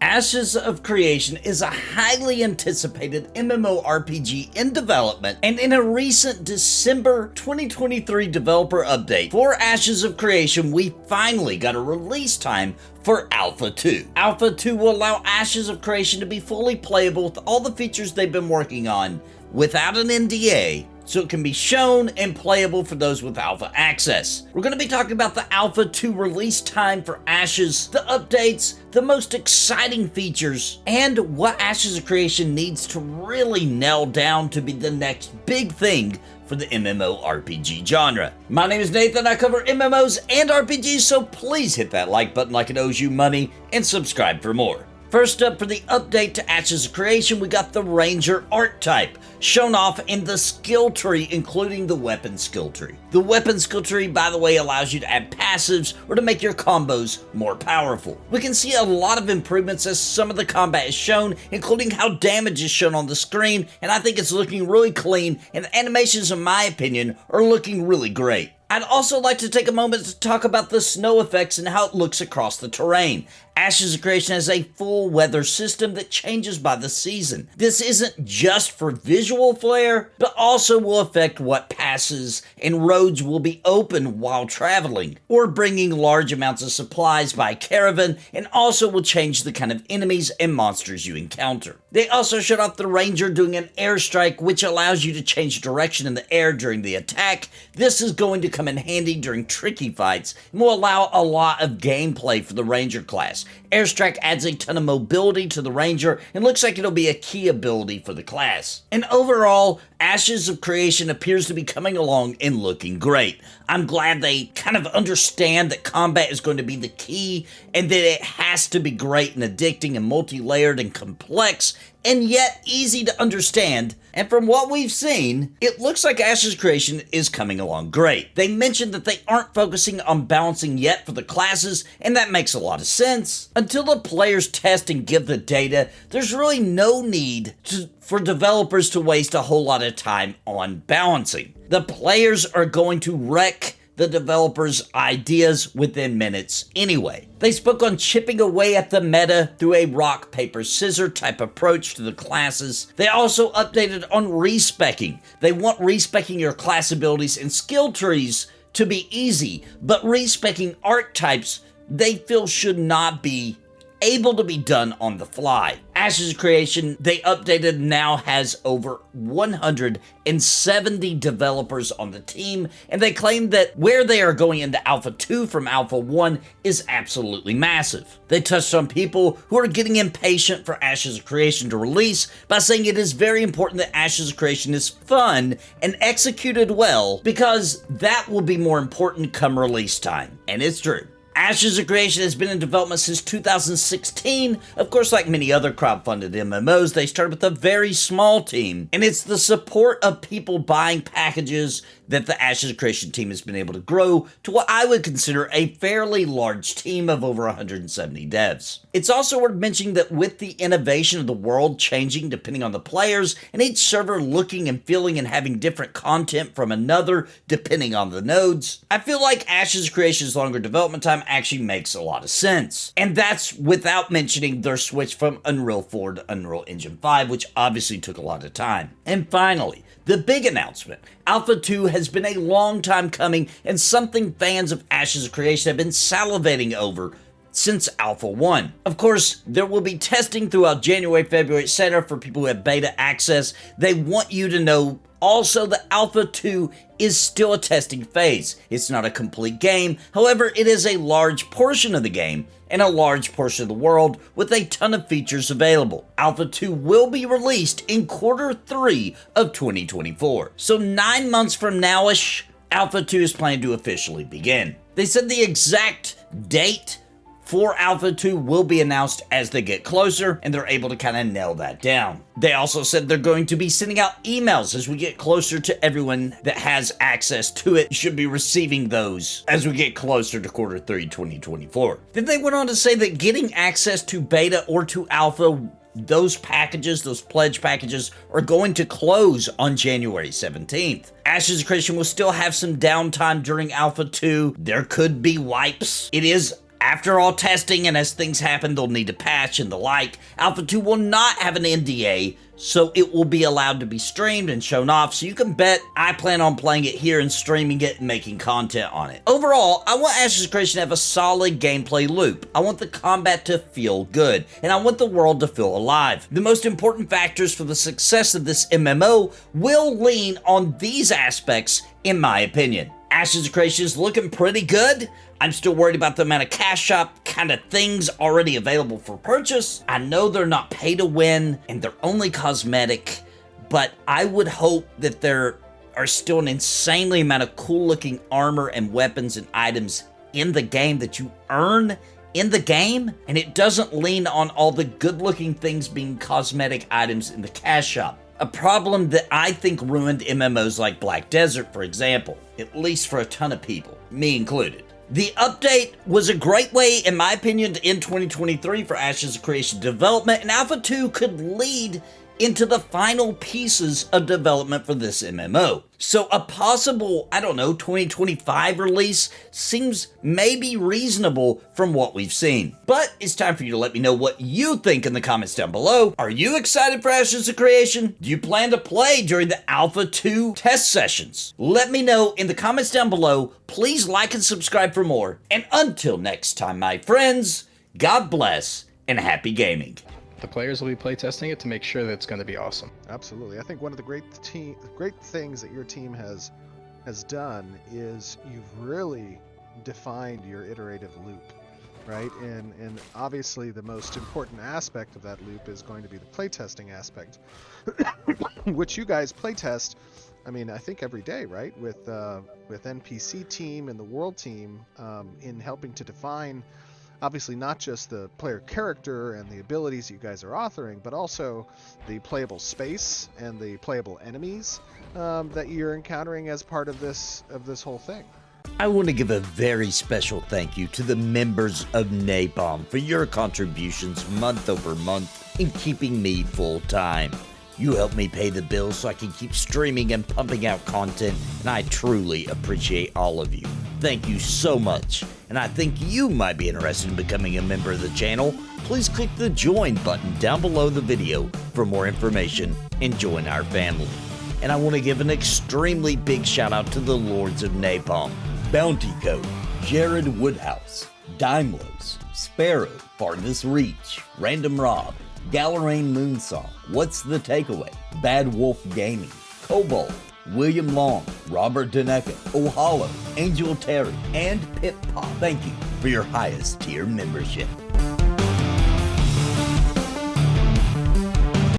Ashes of Creation is a highly anticipated MMORPG in development, and in a recent December 2023 developer update for Ashes of Creation, we finally got a release time for Alpha 2. Alpha 2 will allow Ashes of Creation to be fully playable with all the features they've been working on without an NDA, so it can be shown and playable for those with alpha access. We're going to be talking about the Alpha 2 release time for Ashes, the updates, the most exciting features, and what Ashes of Creation needs to really nail down to be the next big thing for the MMORPG genre. My name is Nathan, I cover MMOs and RPGs, so please hit that like button like it owes you money, and subscribe for more. First up, for the update to Ashes of Creation, we got the Ranger archetype shown off in the skill tree, including the weapon skill tree. The weapon skill tree, by the way, allows you to add passives or to make your combos more powerful. We can see a lot of improvements as some of the combat is shown, including how damage is shown on the screen, and I think it's looking really clean, and the animations, in my opinion, are looking really great. I'd also like to take a moment to talk about the snow effects and how it looks across the terrain. Ashes of Creation has a full weather system that changes by the season. This isn't just for visual flair, but also will affect what passes and roads will be open while traveling, or bringing large amounts of supplies by caravan, and also will change the kind of enemies and monsters you encounter. They also showed off the Ranger doing an airstrike, which allows you to change direction in the air during the attack. This is going to come in handy during tricky fights and will allow a lot of gameplay for the Ranger class. Airstrike adds a ton of mobility to the Ranger and looks like it'll be a key ability for the class. And overall, Ashes of Creation appears to be coming along and looking great. I'm glad they kind of understand that combat is going to be the key and that it has to be great and addicting and multi-layered and complex and yet easy to understand. And from what we've seen, it looks like Ashes of Creation is coming along great. They mentioned that they aren't focusing on balancing yet for the classes, and that makes a lot of sense. Until the players test and give the data, there's really no need for developers to waste a whole lot of time on balancing. The players are going to wreck the developers' ideas within minutes anyway. They spoke on chipping away at the meta through a rock, paper, scissors type approach to the classes. They also updated on respecking. They want respecking your class abilities and skill trees to be easy, but respecking archetypes they feel should not be able to be done on the fly. Ashes of Creation, they updated, now has over 170 developers on the team, and they claim that where they are going into Alpha 2 from Alpha 1 is absolutely massive. They touched on people who are getting impatient for Ashes of Creation to release by saying it is very important that Ashes of Creation is fun and executed well, because that will be more important come release time. And it's true. Ashes of Creation has been in development since 2016. Of course, like many other crowdfunded MMOs, they started with a very small team, and it's the support of people buying packages that the Ashes of Creation team has been able to grow to what I would consider a fairly large team of over 170 devs. It's also worth mentioning that with the innovation of the world changing depending on the players, and each server looking and feeling and having different content from another depending on the nodes, I feel like Ashes of Creation's longer development time actually makes a lot of sense. And that's without mentioning their switch from Unreal 4 to Unreal Engine 5, which obviously took a lot of time. And finally, the big announcement. Alpha 2 has been a long time coming, and something fans of Ashes of Creation have been salivating over since Alpha 1. Of course, there will be testing throughout January, February, etc. for people who have beta access. They want you to know also that Alpha 2 is still a testing phase. It's not a complete game. However, it is a large portion of the game and a large portion of the world with a ton of features available. Alpha 2 will be released in Q3 of 2024. So 9 months from now-ish, Alpha 2 is planned to officially begin. They said the exact date for Alpha 2 will be announced as they get closer, and they're able to kind of nail that down. They also said they're going to be sending out emails as we get closer to everyone that has access to it. You should be receiving those as we get closer to Q3 2024. Then they went on to say that getting access to beta or to alpha, those packages, those pledge packages, are going to close on January 17th. Ashes of Creation will still have some downtime during Alpha 2. There could be wipes. It is After all testing and as things happen, they'll need to patch and the like. Alpha 2 will not have an NDA, so it will be allowed to be streamed and shown off, so you can bet I plan on playing it here and streaming it and making content on it. Overall, I want Ashes of Creation to have a solid gameplay loop. I want the combat to feel good, and I want the world to feel alive. The most important factors for the success of this MMO will lean on these aspects, in my opinion. Ashes of Creation is looking pretty good. I'm still worried about the amount of cash shop kind of things already available for purchase. I know they're not pay to win and they're only cosmetic, but I would hope that there are still an insanely amount of cool looking armor and weapons and items in the game that you earn in the game, and it doesn't lean on all the good looking things being cosmetic items in the cash shop. A problem that I think ruined MMOs like Black Desert, for example, at least for a ton of people, me included. The update was a great way, in my opinion, to end 2023 for Ashes of Creation development, and Alpha 2 could lead into the final pieces of development for this MMO. So a possible, 2025 release seems maybe reasonable from what we've seen. But it's time for you to let me know what you think in the comments down below. Are you excited for Ashes of Creation? Do you plan to play during the Alpha 2 test sessions? Let me know in the comments down below. Please like and subscribe for more. And until next time, my friends, God bless and happy gaming. The players will be playtesting it to make sure that it's going to be awesome. Absolutely. I think one of the great things that your team has done is you've really defined your iterative loop, right? And obviously the most important aspect of that loop is going to be the playtesting aspect, which you guys playtest. I mean, I think every day, right? With NPC team and the world team in helping to define. Obviously not just the player character and the abilities you guys are authoring, but also the playable space and the playable enemies that you're encountering as part of this whole thing. I want to give a very special thank you to the members of Napalm for your contributions month over month in keeping me full time. You help me pay the bills so I can keep streaming and pumping out content, and I truly appreciate all of you. Thank you so much, and I think you might be interested in becoming a member of the channel. Please click the join button down below the video for more information and join our family. And I want to give an extremely big shout out to the Lords of Napalm: Bounty Code, Jared Woodhouse, Daimlos, Sparrow, Farthest Reach, Random Rob, Galerain Moonsong, What's the Takeaway, Bad Wolf Gaming, Cobalt, William Long, Robert Deneka, Ohalo, Angel Terry, and Pip Pop. Thank you for your highest tier membership.